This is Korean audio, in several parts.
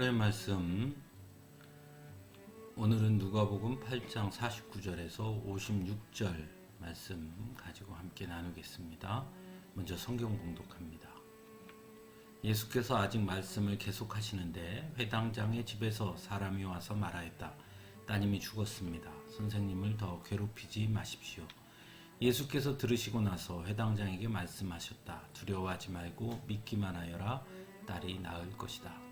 하나님 말씀 오늘은 누가복음 8장 49절에서 56절 말씀 가지고 함께 나누겠습니다. 먼저 성경 봉독합니다. 예수께서 아직 말씀을 계속하시는데 회당장의 집에서 사람이 와서 말하였다. 따님이 죽었습니다. 선생님을 더 괴롭히지 마십시오. 예수께서 들으시고 나서 회당장에게 말씀하셨다. 두려워하지 말고 믿기만 하여라. 딸이 나을 것이다.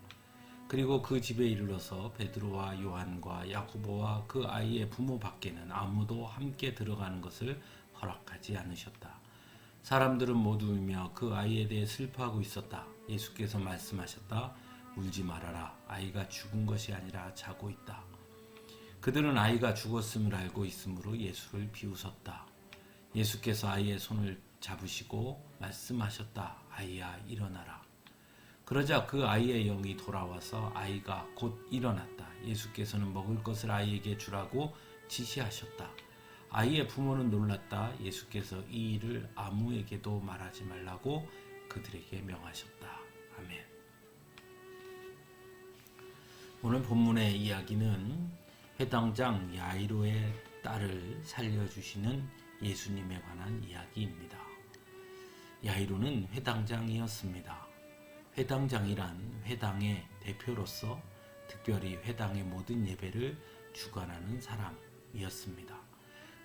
그리고 그 집에 이르러서 베드로와 요한과 야고보와 그 아이의 부모 밖에는 아무도 함께 들어가는 것을 허락하지 않으셨다. 사람들은 모두 울며 그 아이에 대해 슬퍼하고 있었다. 예수께서 말씀하셨다. 울지 말아라. 아이가 죽은 것이 아니라 자고 있다. 그들은 아이가 죽었음을 알고 있으므로 예수를 비웃었다. 예수께서 아이의 손을 잡으시고 말씀하셨다. 아이야, 일어나라. 그러자 그 아이의 영이 돌아와서 아이가 곧 일어났다. 예수께서는 먹을 것을 아이에게 주라고 지시하셨다. 아이의 부모는 놀랐다. 예수께서 이 일을 아무에게도 말하지 말라고 그들에게 명하셨다. 아멘. 오늘 본문의 이야기는 회당장 야이로의 딸을 살려주시는 예수님에 관한 이야기입니다. 야이로는 회당장이었습니다. 회당장이란 회당의 대표로서 특별히 회당의 모든 예배를 주관하는 사람이었습니다.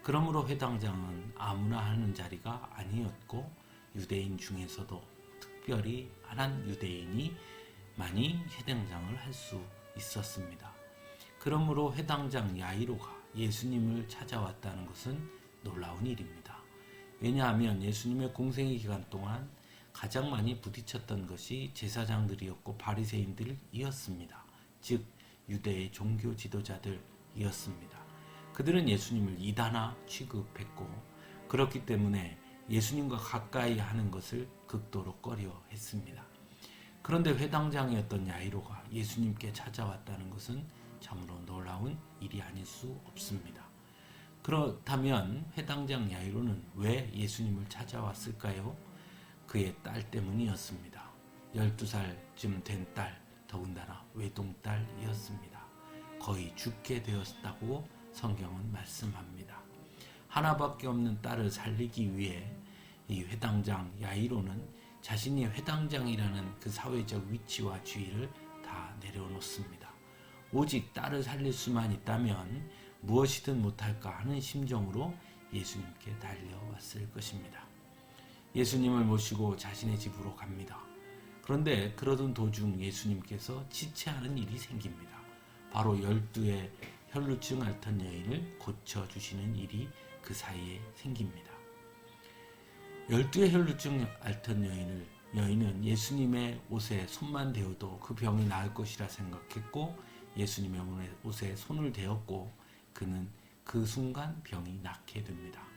그러므로 회당장은 아무나 하는 자리가 아니었고 유대인 중에서도 특별히 한 유대인이 많이 회당장을 할 수 있었습니다. 그러므로 회당장 야이로가 예수님을 찾아왔다는 것은 놀라운 일입니다. 왜냐하면 예수님의 공생의 기간 동안 가장 많이 부딪혔던 것이 제사장들이었고 바리새인들이었습니다. 즉 유대의 종교 지도자들이었습니다. 그들은 예수님을 이단아 취급했고 그렇기 때문에 예수님과 가까이 하는 것을 극도로 꺼려했습니다. 그런데 회당장이었던 야이로가 예수님께 찾아왔다는 것은 참으로 놀라운 일이 아닐 수 없습니다. 그렇다면 회당장 야이로는 왜 예수님을 찾아왔을까요? 그의 딸 때문이었습니다. 12살쯤 된 딸, 더군다나 외동딸이었습니다. 거의 죽게 되었다고 성경은 말씀합니다. 하나밖에 없는 딸을 살리기 위해 이 회당장 야이로는 자신이 회당장이라는 그 사회적 위치와 지위를 다 내려놓습니다. 오직 딸을 살릴 수만 있다면 무엇이든 못할까 하는 심정으로 예수님께 달려왔을 것입니다. 예수님을 모시고 자신의 집으로 갑니다. 그런데 그러던 도중 예수님께서 지체하는 일이 생깁니다. 바로 12의 혈루증 앓던 여인을 고쳐주시는 일이 그 사이에 생깁니다. 12의 혈루증 앓던 여인은 예수님의 옷에 손만 대어도 그 병이 나을 것이라 생각했고 예수님의 옷에 손을 대었고 그는 그 순간 병이 낫게 됩니다.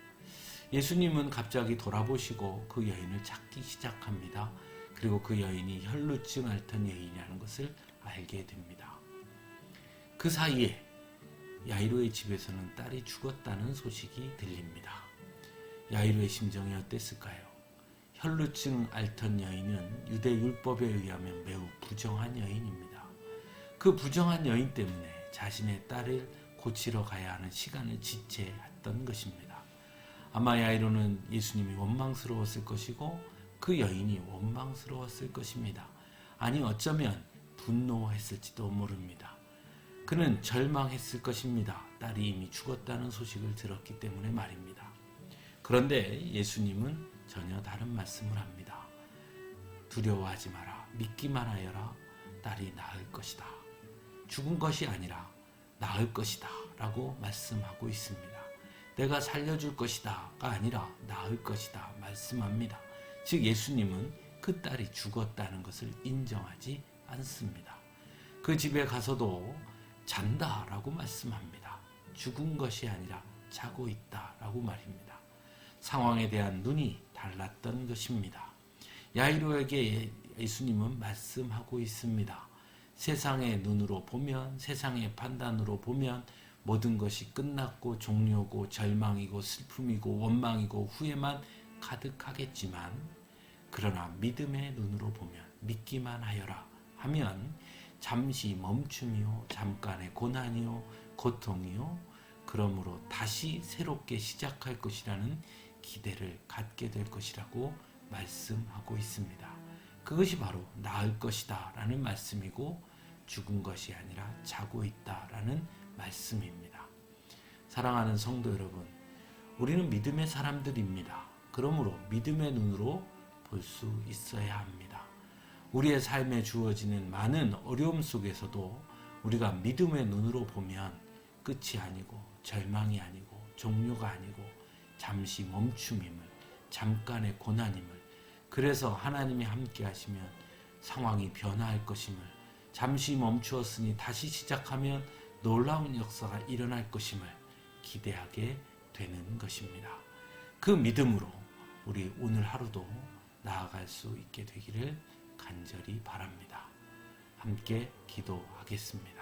예수님은 갑자기 돌아보시고 그 여인을 찾기 시작합니다. 그리고 그 여인이 혈루증 앓던 여인이라는 것을 알게 됩니다. 그 사이에 야이로의 집에서는 딸이 죽었다는 소식이 들립니다. 야이로의 심정이 어땠을까요? 혈루증 앓던 여인은 유대 율법에 의하면 매우 부정한 여인입니다. 그 부정한 여인 때문에 자신의 딸을 고치러 가야 하는 시간을 지체했던 것입니다. 아마 야이로는 예수님이 원망스러웠을 것이고 그 여인이 원망스러웠을 것입니다. 아니 어쩌면 분노했을지도 모릅니다. 그는 절망했을 것입니다. 딸이 이미 죽었다는 소식을 들었기 때문에 말입니다. 그런데 예수님은 전혀 다른 말씀을 합니다. 두려워하지 마라. 믿기만 하여라. 딸이 나을 것이다. 죽은 것이 아니라 나을 것이다 라고 말씀하고 있습니다. 내가 살려줄 것이다가 아니라 나을 것이다 말씀합니다. 즉 예수님은 그 딸이 죽었다는 것을 인정하지 않습니다. 그 집에 가서도 잔다라고 말씀합니다. 죽은 것이 아니라 자고 있다라고 말입니다. 상황에 대한 눈이 달랐던 것입니다. 야이로에게 예수님은 말씀하고 있습니다. 세상의 눈으로 보면, 세상의 판단으로 보면 모든 것이 끝났고 종료고 절망이고 슬픔이고 원망이고 후회만 가득하겠지만 그러나 믿음의 눈으로 보면 믿기만 하여라 하면 잠시 멈춤이요, 잠깐의 고난이요, 고통이요, 그러므로 다시 새롭게 시작할 것이라는 기대를 갖게 될 것이라고 말씀하고 있습니다. 그것이 바로 나을 것이다 라는 말씀이고, 죽은 것이 아니라 자고 있다 라는 말씀입니다. 사랑하는 성도 여러분, 우리는 믿음의 사람들입니다. 그러므로 믿음의 눈으로 볼 수 있어야 합니다. 우리의 삶에 주어지는 많은 어려움 속에서도 우리가 믿음의 눈으로 보면 끝이 아니고 절망이 아니고 종료가 아니고 잠시 멈춤임을, 잠깐의 고난임을, 그래서 하나님이 함께 하시면 상황이 변화할 것임을, 잠시 멈추었으니 다시 시작하면 놀라운 역사가 일어날 것임을 기대하게 되는 것입니다. 그 믿음으로 우리 오늘 하루도 나아갈 수 있게 되기를 간절히 바랍니다. 함께 기도하겠습니다.